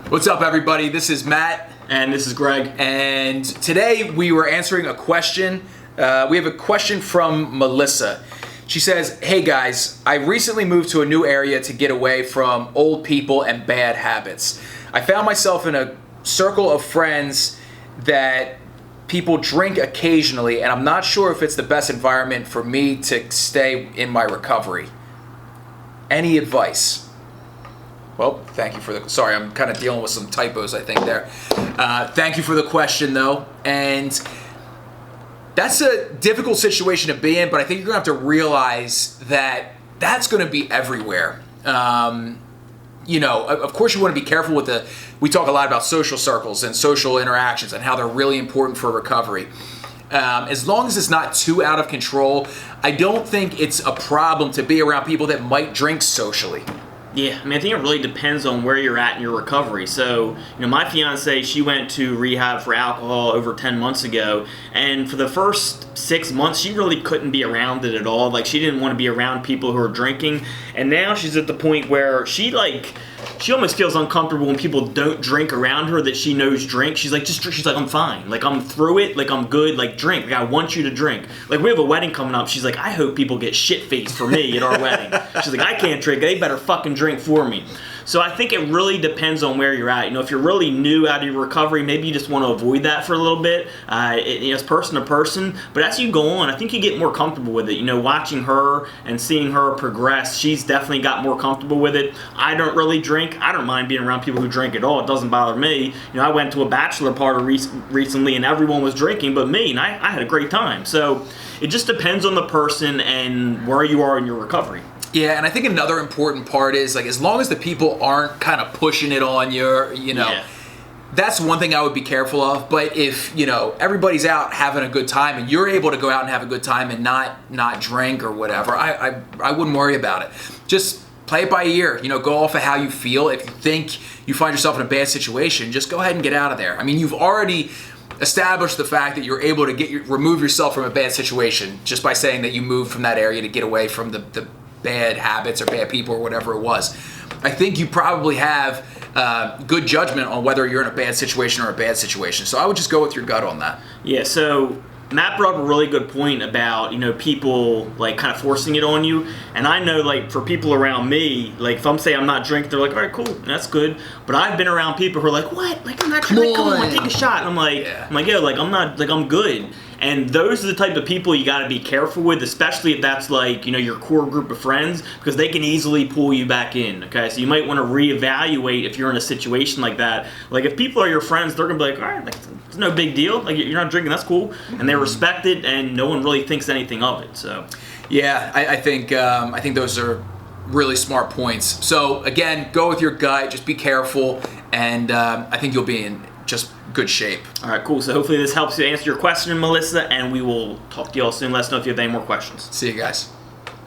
What's up, everybody? This is Matt. And this is Greg. And today we were answering a question. We have a question from Melissa. She says, "Hey guys, I recently moved to a new area to get away from old people and bad habits. I found myself in a circle of friends that people drink occasionally, and I'm not sure if it's the best environment for me to stay in my recovery. Any advice?" Well, thank you for the... Sorry, I'm kind of dealing with some typos, I think, there. Thank you for the question, though. And that's a difficult situation to be in, but I think you're going to have to realize that that's going to be everywhere. You know, of course you want to be careful with the... We talk a lot about social circles and social interactions and how they're really important for recovery. As long as it's not too out of control, I don't think it's a problem to be around people that might drink socially. Yeah, I mean, I think it really depends on where you're at in your recovery. So, you know, my fiance, she went to rehab for alcohol over 10 months ago, and for the first 6 months, she really couldn't be around it at all. Like, she didn't want to be around people who are drinking, and now she's at the point where she almost feels uncomfortable when people don't drink around her that she knows drink. She's like, just drink. She's like, I'm fine. Like, I'm through it. Like, I'm good. Like, drink. Like, I want you to drink. Like, we have a wedding coming up. She's like, I hope people get shit-faced for me at our wedding. She's like, I can't drink. They better fucking drink for me. So I think it really depends on where you're at. You know, if you're really new out of your recovery, maybe you just want to avoid that for a little bit. It's person to person. But as you go on, I think you get more comfortable with it. You know, watching her and seeing her progress, she's definitely got more comfortable with it. I don't really drink. I don't mind being around people who drink at all. It doesn't bother me. You know, I went to a bachelor party recently and everyone was drinking but me, and I had a great time. So it just depends on the person and where you are in your recovery. Yeah, and I think another important part is, like, as long as the people aren't kind of pushing it on you know, yeah. That's one thing I would be careful of. But if, you know, everybody's out having a good time and you're able to go out and have a good time and not drink or whatever, I wouldn't worry about it. Just play it by ear. You know, go off of how you feel. If you think you find yourself in a bad situation, just go ahead and get out of there. I mean, you've already established the fact that you're able to remove yourself from a bad situation just by saying that you moved from that area to get away from the bad habits or bad people or whatever it was. I think you probably have good judgment on whether you're in a bad situation or a bad situation. So I would just go with your gut on that. Yeah, so Matt brought up a really good point about, you know, people like kind of forcing it on you. And I know, like, for people around me, like, if I'm saying I'm not drinking, they're like, all right, cool, that's good. But I've been around people who are like, what? Like, I'm not drinking, come on, take a shot. And I'm like, yo, like, I'm not, like, I'm good. And those are the type of people you got to be careful with, especially if that's, like, you know, your core group of friends, because they can easily pull you back in, okay? So you might want to reevaluate if you're in a situation like that. Like, if people are your friends, they're going to be like, all right, like, it's no big deal. Like, you're not drinking, that's cool. And they respect it, and no one really thinks anything of it, so. Yeah, I think those are really smart points. So, again, go with your gut, just be careful, and I think you'll be in just good shape. All right, cool. So hopefully this helps you answer your question, Melissa, and we will talk to you all soon. Let us know if you have any more questions. See you guys.